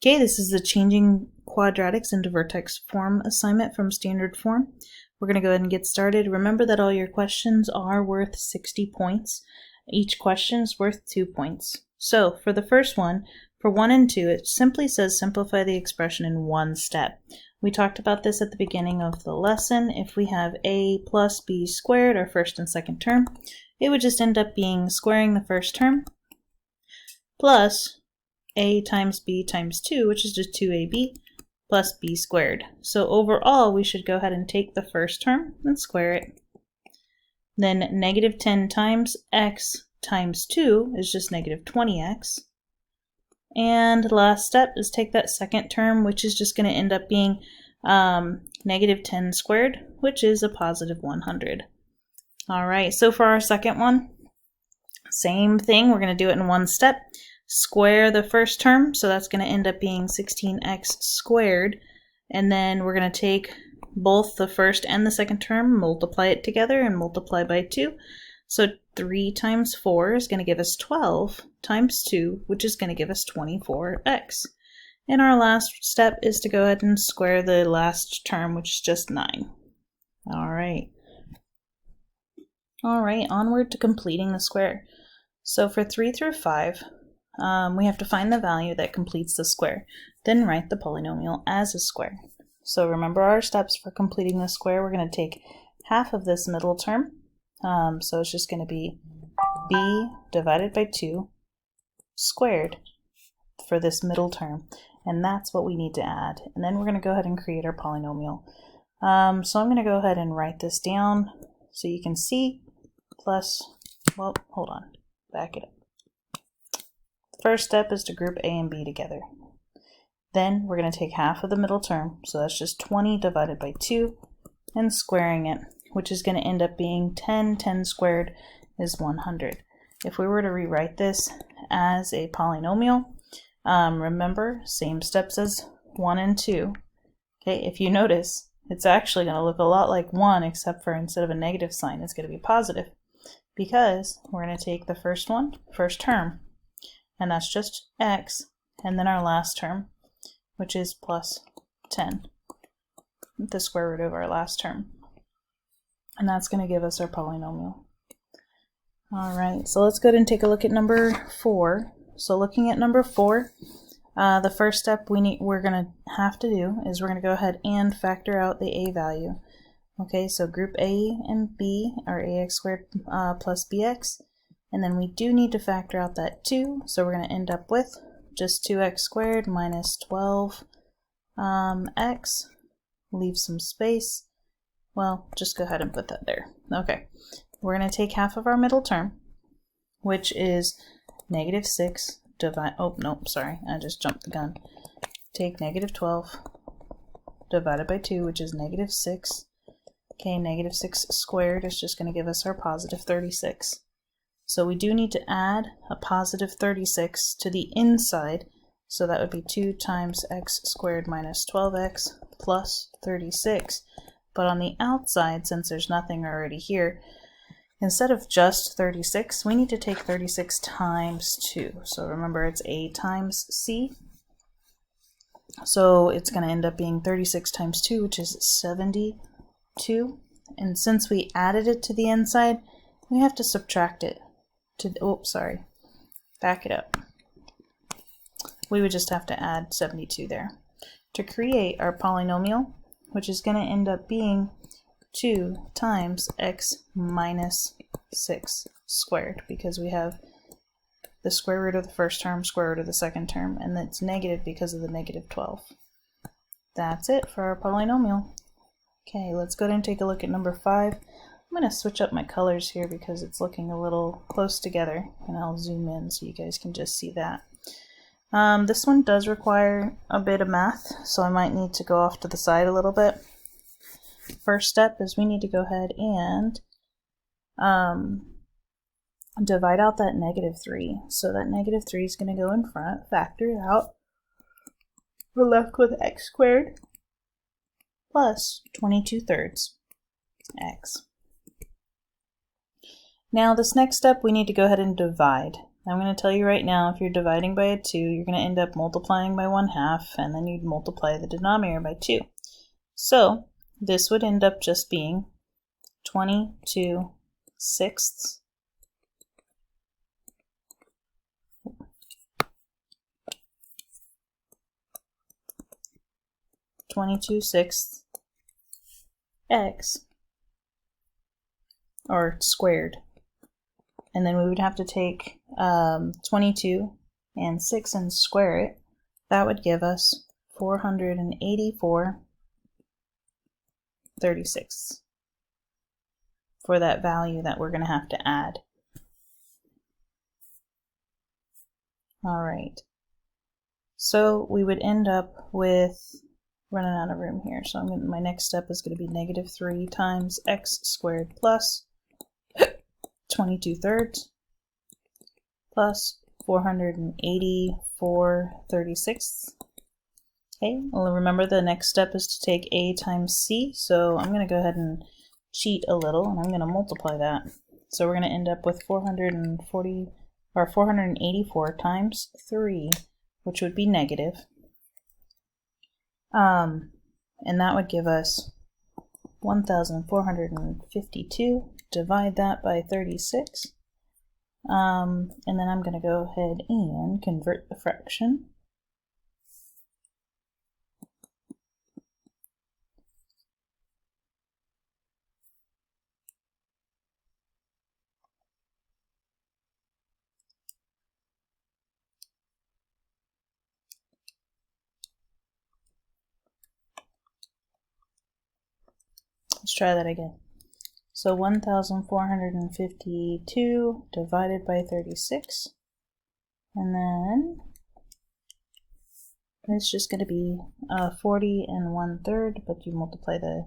Okay, this is the changing quadratics into vertex form assignment from standard form. We're going to go ahead and get started. Remember that all your questions are worth 60 points. Each question is worth 2 points. So for the first one, for 1 and 2, it simply says simplify the expression in one step. We talked about this at the beginning of the lesson. If we have a plus b squared, our first and second term, it would just end up being squaring the first term plus a times b times 2, which is just 2ab, plus b squared. So overall, we should go ahead and take the first term and square it. Then negative 10 times x times 2 is just negative 20x. And the last step is take that second term, which is just going to end up being negative 10 squared, which is a positive 100. All right, so for our second one, same thing. We're going to do it in one step. Square the first term, so that's going to end up being 16x squared. And then we're going to take both the first and the second term, multiply it together, and multiply by 2. So 3 times 4 is going to give us 12 times 2, which is going to give us 24x. And our last step is to go ahead and square the last term, which is just 9. All right. All right, onward to completing the square. So for 3 through 5, we have to find the value that completes the square, then write the polynomial as a square. So remember our steps for completing the square. We're going to take half of this middle term. So it's just going to be b divided by 2 squared for this middle term. And that's what we need to add. And then we're going to go ahead and create our polynomial. So I'm going to go ahead and write this down so you can see plus, well, hold on, back it up. The first step is to group a and b together. Then we're going to take half of the middle term, so that's just 20 divided by 2, and squaring it, which is going to end up being 10. 10 squared is 100. If we were to rewrite this as a polynomial, remember, same steps as 1 and 2. Okay, if you notice, it's actually going to look a lot like 1, except for instead of a negative sign, it's going to be positive, because we're going to take the first term, and that's just x, and then our last term, which is plus 10, the square root of our last term. And that's going to give us our polynomial. All right, so let's go ahead and take a look at number 4. So looking at number 4, the first step we're going to have to do is we're going to go ahead and factor out the a value. Okay, so group a and b are ax squared plus bx. And then we do need to factor out that 2, so we're going to end up with just 2x squared minus 12 x. Leave some space. Well, just go ahead and put that there. Okay, we're going to take half of our middle term, which is negative 6 divide, oh, no, sorry, I just jumped the gun. Take negative 12 divided by 2, which is negative 6. Okay, negative 6 squared is just going to give us our positive 36. So we do need to add a positive 36 to the inside, so that would be 2 times x squared minus 12x plus 36. But on the outside, since there's nothing already here, instead of just 36, we need to take 36 times 2. So remember, it's a times c. So it's going to end up being 36 times 2, which is 72. And since we added it to the inside, we have to subtract it. Back it up. We would just have to add 72 there to create our polynomial, which is going to end up being 2 times x minus 6 squared, because we have the square root of the first term, square root of the second term, and it's negative because of the negative 12. That's it for our polynomial. Okay, let's go ahead and take a look at number 5. I'm going to switch up my colors here because it's looking a little close together, and I'll zoom in so you guys can just see that. This one does require a bit of math, so I might need to go off to the side a little bit. First step is we need to go ahead and divide out that negative 3. So that negative 3 is going to go in front, factor it out. We're left with x squared plus 22/3 x. Now this next step we need to go ahead and divide. I'm going to tell you right now, if you're dividing by a 2, you're going to end up multiplying by 1/2, and then you'd multiply the denominator by 2. So this would end up just being 22/6 x, or squared. And then we would have to take 22 and 6 and square it. That would give us 484/36 for that value that we're going to have to add. All right. So we would end up with running out of room here. So my next step is going to be -3 times x squared plus 22/3 plus 484/36. Okay, well, remember the next step is to take a times c, so I'm going to go ahead and cheat a little, and I'm going to multiply that. So we're going to end up with 484 times 3, which would be negative. And that would give us 1,452. Divide that by 36. And then I'm going to go ahead and convert the fraction. Let's try that again. So 1,452 divided by 36, and then it's just going to be 40 1/3, but you multiply the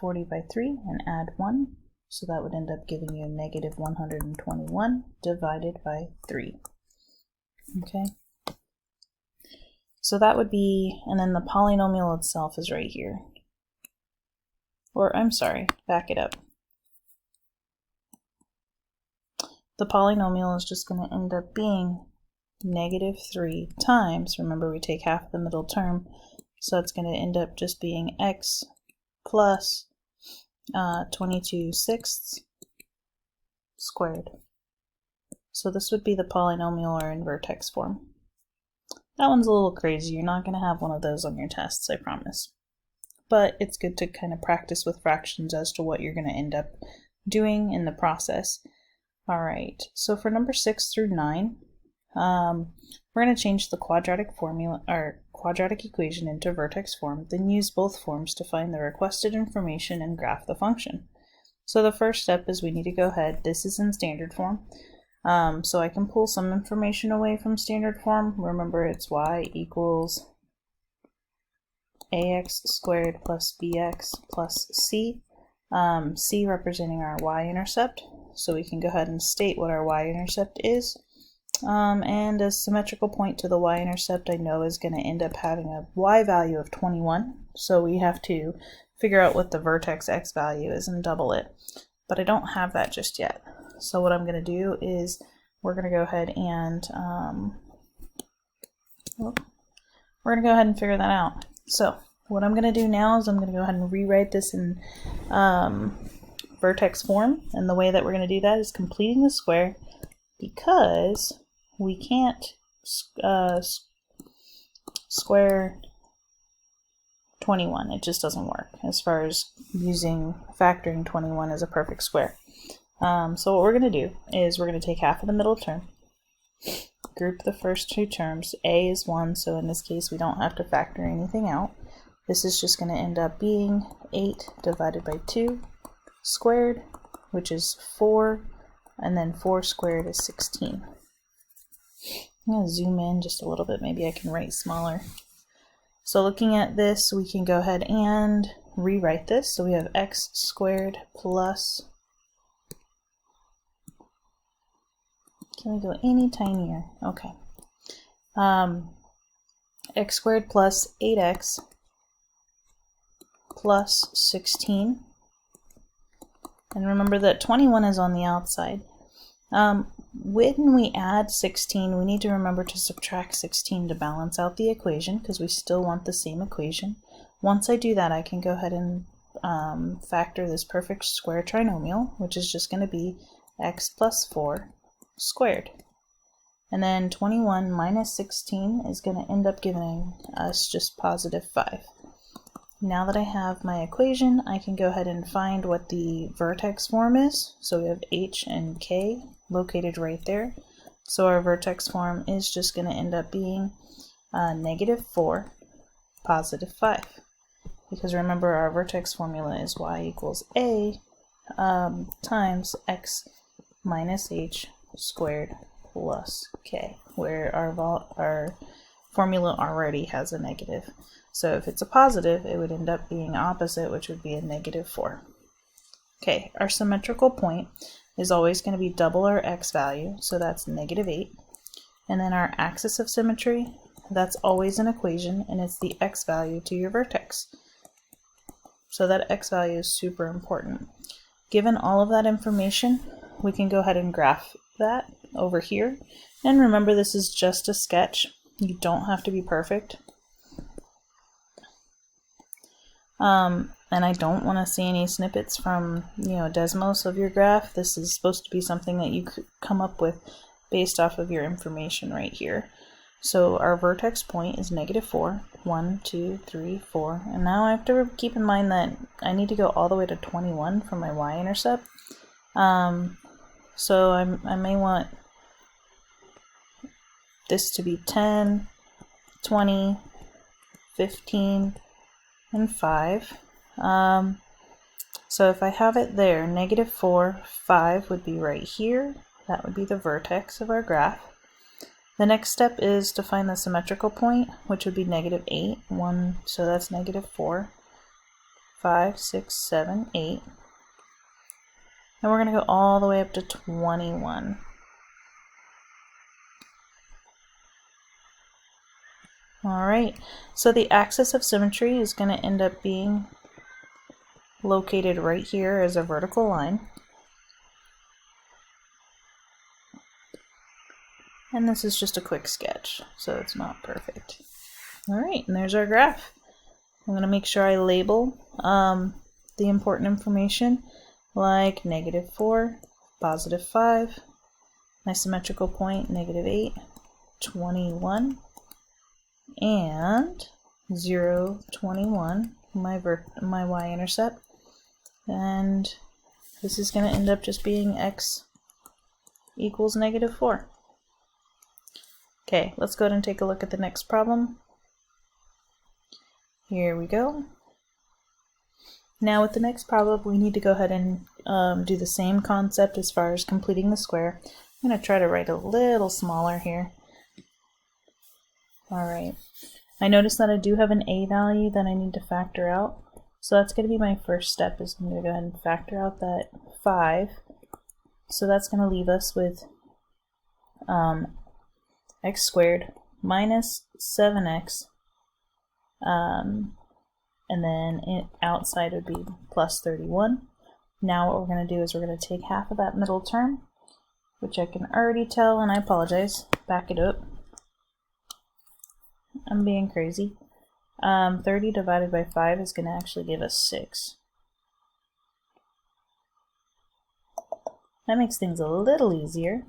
40 by 3 and add 1, so that would end up giving you -121 divided by 3. Okay, so that would be, and then the polynomial itself is right here. Or, I'm sorry, back it up. The polynomial is just going to end up being -3 times, remember we take half the middle term, so it's going to end up just being x plus 22/6 squared. So this would be the polynomial, or in Vertex form. That one's a little crazy. You're not going to have one of those on your tests, I promise. But it's good to kind of practice with fractions as to what you're going to end up doing in the process. All right, so for number 6 through 9, we're going to change the quadratic formula or quadratic equation into vertex form, then use both forms to find the requested information and graph the function. So the first step is we need to go ahead, this is in standard form, so I can pull some information away from standard form. Remember, it's y equals ax squared plus bx plus c, c representing our y-intercept, so we can go ahead and state what our y-intercept is, and a symmetrical point to the y-intercept I know is going to end up having a y value of 21, so we have to figure out what the vertex x value is and double it, but I don't have that just yet. So what I'm going to do is we're going to go ahead and figure that out. So what I'm going to do now is I'm going to go ahead and rewrite this in vertex form, and the way that we're going to do that is completing the square, because we can't square 21. It just doesn't work as far as using factoring 21 as a perfect square. So what we're going to do is we're going to take half of the middle term, group the first two terms. A is 1, so in this case we don't have to factor anything out. This is just going to end up being 8 divided by 2 squared, which is 4, and then 4 squared is 16. I'm going to zoom in just a little bit, maybe I can write smaller. So looking at this, we can go ahead and rewrite this. So we have x squared plus, can we go any tinier? Okay. X squared plus 8x plus 16. And remember that 21 is on the outside. When we add 16, we need to remember to subtract 16 to balance out the equation because we still want the same equation. Once I do that, I can go ahead and factor this perfect square trinomial, which is just going to be x plus 4 squared. And then 21 minus 16 is going to end up giving us just positive 5. Now that I have my equation, I can go ahead and find what the vertex form is. So we have h and k located right there. So our vertex form is just going to end up being negative 4, positive 5. Because remember, our vertex formula is y equals a times x minus h squared plus k, where our formula already has a negative. So if it's a positive, it would end up being opposite, which would be a negative 4. Okay, our symmetrical point is always going to be double our x value, so that's negative 8. And then our axis of symmetry, that's always an equation, and it's the x value to your vertex. So that x value is super important. Given all of that information, we can go ahead and graph that over here. And remember, this is just a sketch. You don't have to be perfect. And I don't want to see any snippets from, Desmos of your graph. This is supposed to be something that you could come up with based off of your information right here. So our vertex point is negative 4. 1, 2, 3, 4. And now I have to keep in mind that I need to go all the way to 21 for my y-intercept. So I may want this to be 10, 20, 15, and 5. So if I have it there, negative 4, 5 would be right here. That would be the vertex of our graph. The next step is to find the symmetrical point, which would be negative 8, 1, so that's negative 4, 5, 6, 7, 8. And we're going to go all the way up to 21. Alright, so the axis of symmetry is going to end up being located right here as a vertical line. And this is just a quick sketch, so it's not perfect. Alright, and there's our graph. I'm going to make sure I label the important information, like negative 4, positive 5, my symmetrical point, negative 8, 21, and 0, 21, my y-intercept. And this is going to end up just being x equals negative 4. Okay, let's go ahead and take a look at the next problem. Here we go. Now with the next problem, we need to go ahead and do the same concept as far as completing the square. I'm going to try to write a little smaller here. Alright, I notice that I do have an a value that I need to factor out. So that's going to be my first step, is I'm going to go ahead and factor out that 5. So that's going to leave us with x squared minus 7x, and then outside would be plus 31. Now what we're going to do is we're going to take half of that middle term, which I can already tell, and I apologize, back it up. I'm being crazy. 30 divided by 5 is going to actually give us 6. That makes things a little easier,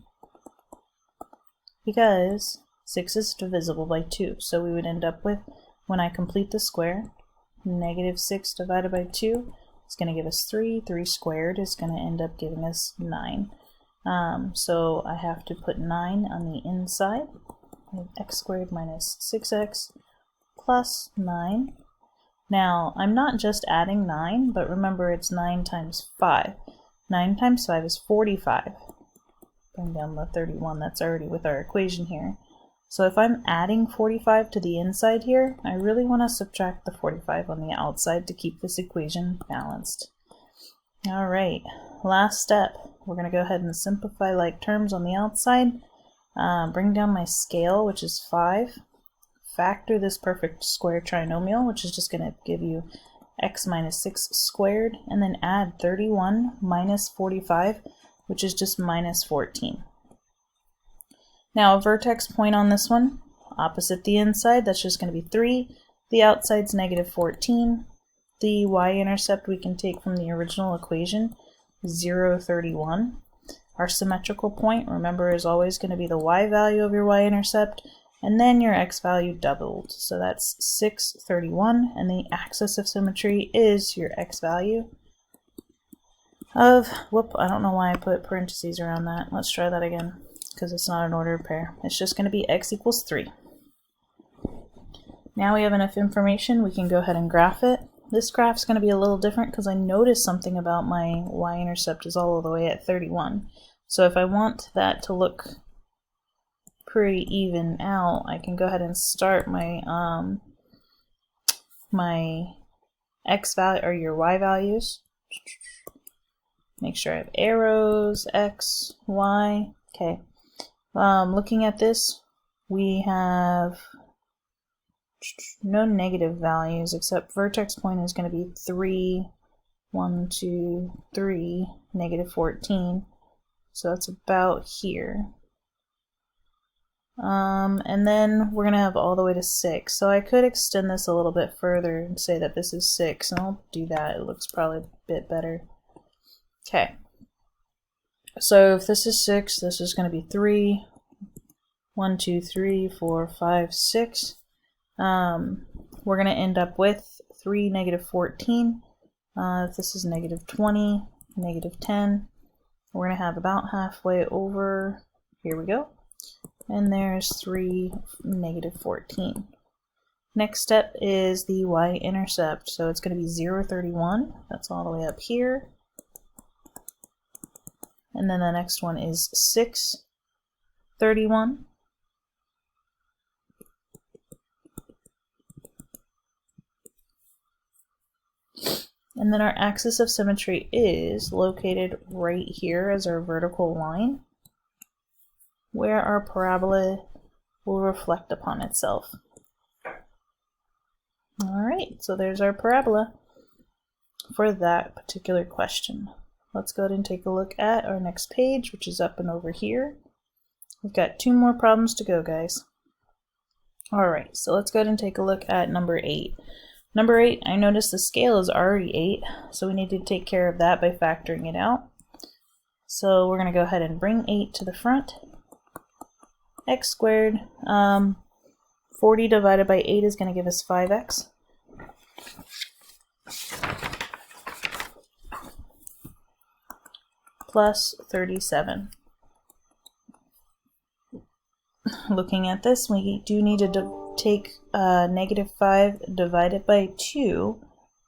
because 6 is divisible by 2. So we would end up with, when I complete the square, negative 6 divided by 2 is going to give us 3. 3 squared is going to end up giving us 9. So I have to put 9 on the inside. X squared minus 6x plus 9. Now, I'm not just adding 9, but remember it's 9 times 5. 9 times 5 is 45. Bring down the 31 that's already with our equation here. So if I'm adding 45 to the inside here, I really want to subtract the 45 on the outside to keep this equation balanced. Alright, last step. We're going to go ahead and simplify like terms on the outside. Bring down my scale, which is 5. Factor this perfect square trinomial, which is just going to give you x minus 6 squared, and then add 31 minus 45. which is just minus 14. Now a vertex point on this one, opposite the inside, that's just going to be 3. The outside's negative 14. The y-intercept we can take from the original equation, 0, 31. Our symmetrical point, remember, is always going to be the y value of your y-intercept, and then your x value doubled. So that's 6, 31, and the axis of symmetry is your x value of, whoop, I don't know why I put parentheses around that. Let's try that again, because it's not an ordered pair. It's just going to be x equals 3. Now we have enough information, we can go ahead and graph it. This graph's going to be a little different because I noticed something about my y-intercept is all the way at 31. So if I want that to look pretty even out, I can go ahead and start my my x value or your y values. Make sure I have arrows, x, y. Okay. Looking at this, we have no negative values except vertex point is going to be 3, 1, 2, 3, negative 14. So that's about here. And then we're going to have all the way to 6. So I could extend this a little bit further and say that this is 6, and I'll do that. It looks probably a bit better. Okay. So if this is 6, this is going to be 3, 1, 2, 3, 4, 5, 6. We're going to end up with 3, negative 14. If this is negative 20, negative 10, we're going to have about halfway over. Here we go. And there's 3, negative 14. Next step is the y-intercept. So it's going to be 0, 31. That's all the way up here. And then the next one is 6, 31. And then our axis of symmetry is located right here as our vertical line, where our parabola will reflect upon itself. Alright, so there's our parabola for that particular question. Let's go ahead and take a look at our next page, which is up and over here. We've got 2 more problems to go, guys. Alright, so let's go ahead and take a look at number 8. Number 8, I noticed the scale is already 8, so we need to take care of that by factoring it out. So we're going to go ahead and bring 8 to the front. X squared, 40 divided by 8 is going to give us 5x. Plus 37. Looking at this, we do need to take negative 5 divided by 2,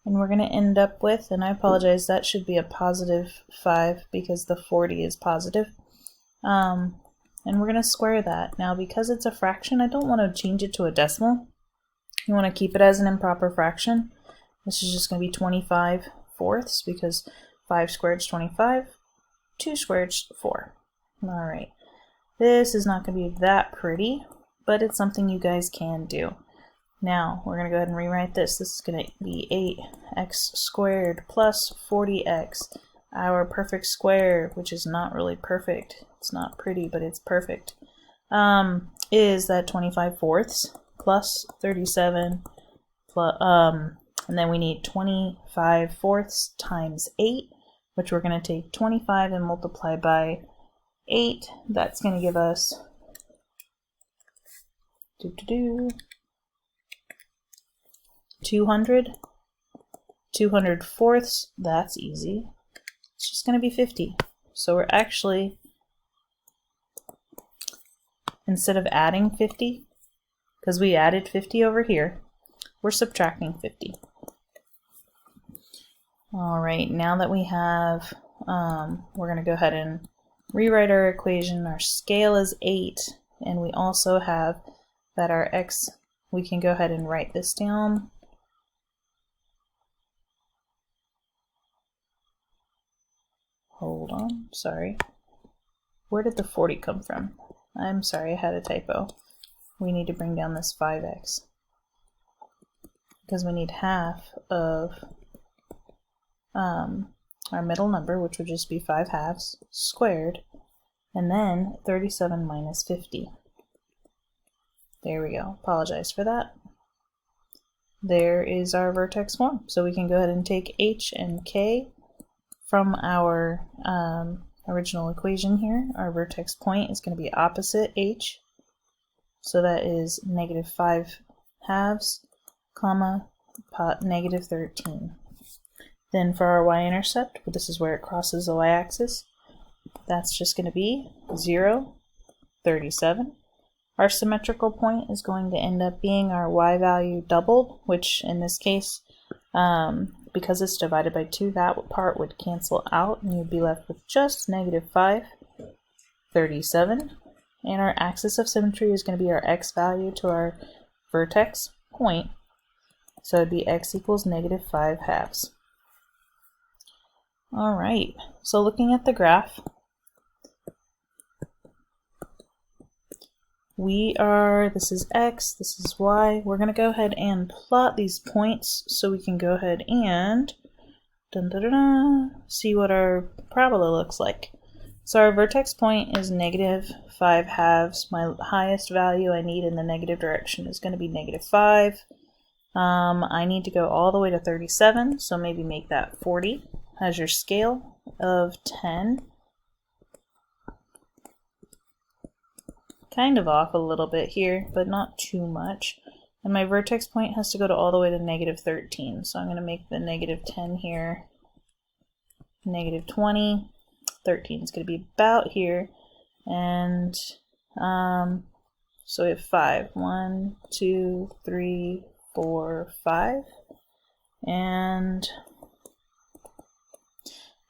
and we're going to end up with, and I apologize, that should be a positive 5 because the 40 is positive. And we're going to square that. Now, because it's a fraction, I don't want to change it to a decimal. You want to keep it as an improper fraction. This is just going to be 25 fourths because 5 squared is 25, 2 squared is 4. Alright. This is not going to be that pretty, but it's something you guys can do. Now, we're going to go ahead and rewrite this. This is going to be 8x squared plus 40x. Our perfect square, which is not really perfect, it's not pretty, but it's perfect, is that 25 fourths plus 37, plus, and then we need 25 fourths times 8, which we're going to take 25 and multiply by 8. That's going to give us 200. 200 fourths, that's easy. It's just going to be 50. So we're actually, instead of adding 50, because we added 50 over here, we're subtracting 50. All right, now that we have, we're going to go ahead and rewrite our equation. Our scale is 8, and we also have that our x, we can go ahead and write this down. Hold on, sorry. Where did the 40 come from? I'm sorry, I had a typo. We need to bring down this 5x because we need half of our middle number, which would just be 5/2 squared, and then 37 minus 50. There we go. Apologize for that. There is our vertex form. So we can go ahead and take h and k from our original equation here. Our vertex point is going to be opposite h. So that is -5/2, comma, negative 13. Then for our y-intercept, this is where it crosses the y-axis. That's just going to be 0, 37. Our symmetrical point is going to end up being our y value doubled, which in this case, because it's divided by 2, that part would cancel out and you'd be left with just -5, 37. And our axis of symmetry is going to be our x value to our vertex point. So it'd be x equals -5/2. All right, so looking at the graph, this is x, this is y. We're going to go ahead and plot these points so we can go ahead and see what our parabola looks like. So our vertex point is -5/2. My highest value I need in the negative direction is going to be -5. I need to go all the way to 37, so maybe make that 40 as your scale of 10. Kind of off a little bit here, but not too much. And my vertex point has to go all the way to -13. So I'm going to make the -10 here, -20. 13 is going to be about here. And so we have 5. 1, 2, 3, 4, 5. And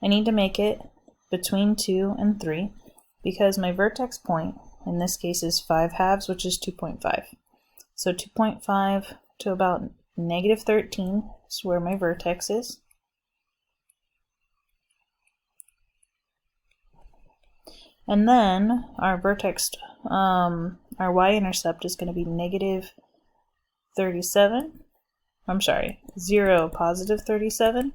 I need to make it between 2 and 3 because my vertex point in this case is 5/2, which is 2.5. So 2.5 to about -13 is where my vertex is. And then our vertex, our y-intercept is going to be -37. I'm sorry, 0, +37.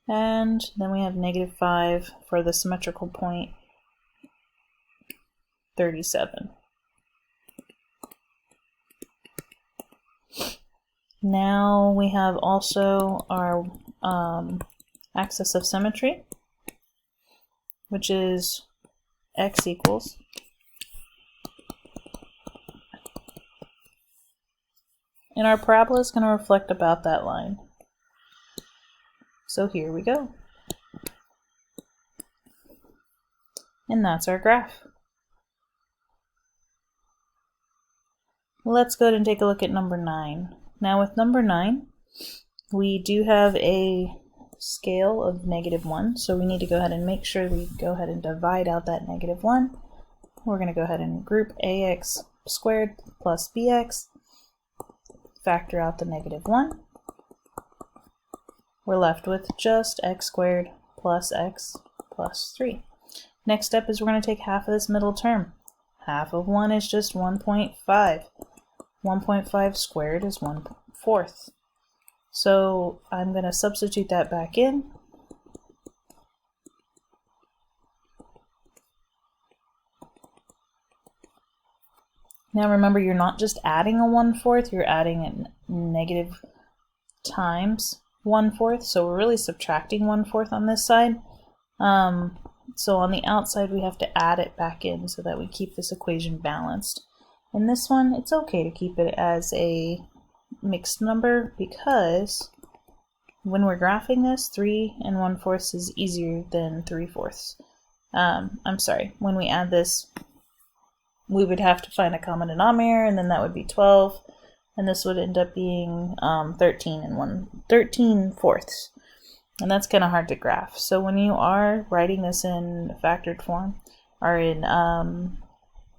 And then we have -5 for the symmetrical point, 37. Now we have also our axis of symmetry, which is x equals and our parabola is going to reflect about that line. So here we go. And that's our graph. Let's go ahead and take a look at number 9. Now with number 9, we do have a scale of -1, so we need to go ahead and make sure we go ahead and divide out that -1. We're going to go ahead and group ax squared plus bx, factor out the -1. We're left with just x squared plus x plus 3. Next step is we're going to take half of this middle term. Half of 1 is just 1.5. 1.5 squared is 1/4. So I'm going to substitute that back in. Now remember, you're not just adding a 1/4, you're adding a negative times 1/4. So we're really subtracting 1/4 on this side. So on the outside we have to add it back in so that we keep this equation balanced. In this one, it's okay to keep it as a mixed number because when we're graphing this, 3 1/4 is easier than 3/4. I'm sorry, when we add this, we would have to find a common denominator, and then that would be 12, and this would end up being 13/4. And that's kind of hard to graph. So when you are writing this in factored form, or in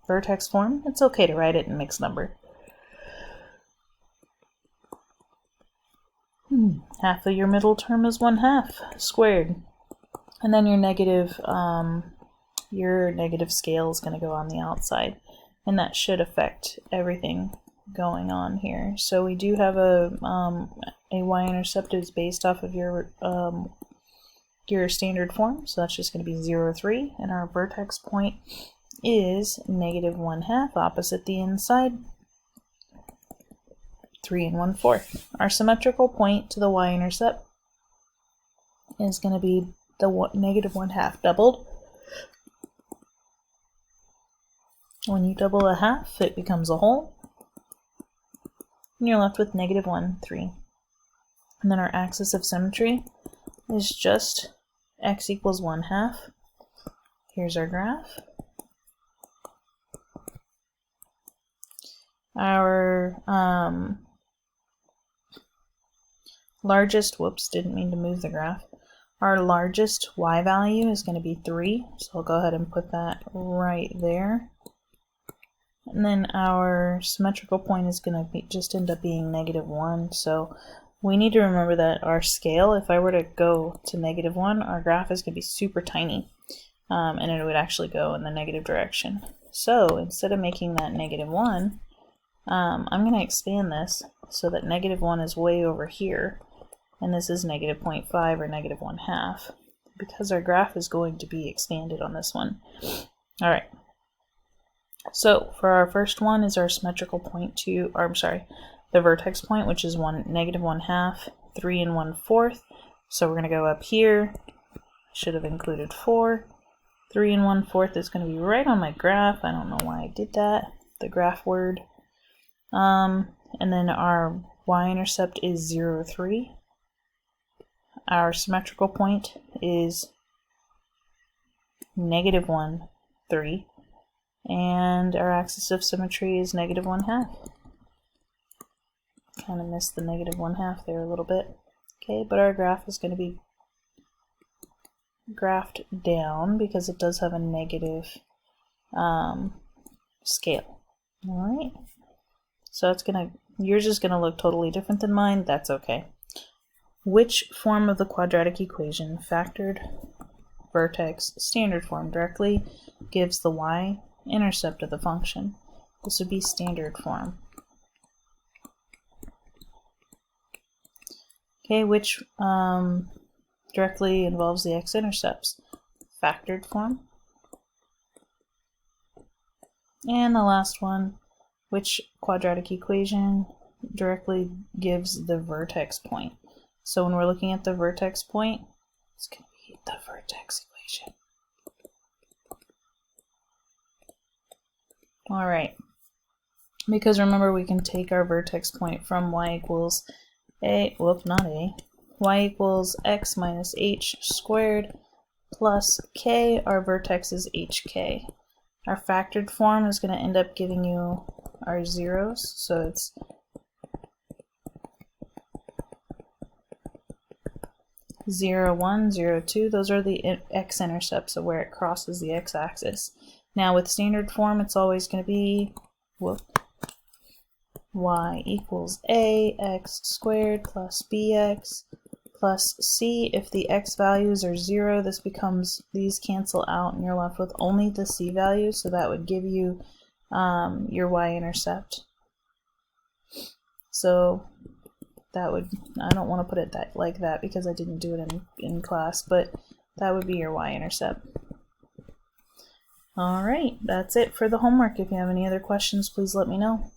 vertex form, it's okay to write it in mixed number. Half of your middle term is 1/2 squared. And then your negative scale is going to go on the outside. And that should affect everything going on here. So we do have a y-intercept is based off of your your standard form, so that's just going to be 0, 3, and our vertex point is -1/2, opposite the inside, 3 1/4. Our symmetrical point to the y-intercept is going to be the -1/2 doubled. When you double a half, it becomes a whole, and you're left with -1, 3. And then our axis of symmetry is just x equals 1/2. Here's our graph. Our largest, whoops, didn't mean to move the graph. Our largest y value is going to be 3, so I'll go ahead and put that right there. And then our symmetrical point is going to just end up being -1, so we need to remember that our scale, if I were to go to -1, our graph is going to be super tiny, and it would actually go in the negative direction. So instead of making that -1, I'm going to expand this so that -1 is way over here, and this is -0.5 or -1/2, because our graph is going to be expanded on this one. All right. So for our first one is our symmetrical point to, or I'm sorry, the vertex point, which is -1/2, 3 1/4. So we're going to go up here. Should have included 4. 3 1/4 is going to be right on my graph. I don't know why I did that. The graph word. And then our y-intercept is 0, 3. Our symmetrical point is -1, 3. And our axis of symmetry is -1/2. Kind of missed the -1/2 there a little bit. Okay, but our graph is going to be graphed down because it does have a negative scale. All right. So it's gonna, yours is gonna look totally different than mine. That's okay. Which form of the quadratic equation, factored, vertex, standard form, directly gives the y-intercept of the function? This would be standard form. Okay, which directly involves the x-intercepts? Factored form. And the last one, which quadratic equation directly gives the vertex point? So when we're looking at the vertex point, it's going to be the vertex equation. All right. Because remember, we can take our vertex point from y equals y equals x minus h squared plus k. Our vertex is hk. Our factored form is going to end up giving you our zeros, so it's 0, 1, 0, 2. Those are the x-intercepts of where it crosses the x-axis. Now with standard form, it's always going to be y equals ax squared plus bx plus c. If the x values are 0, this becomes, these cancel out and you're left with only the c value, so that would give you your y-intercept. So that would, I don't want to put it like that because I didn't do it in class, but that would be your y-intercept. All right, that's it for the homework. If you have any other questions, please let me know.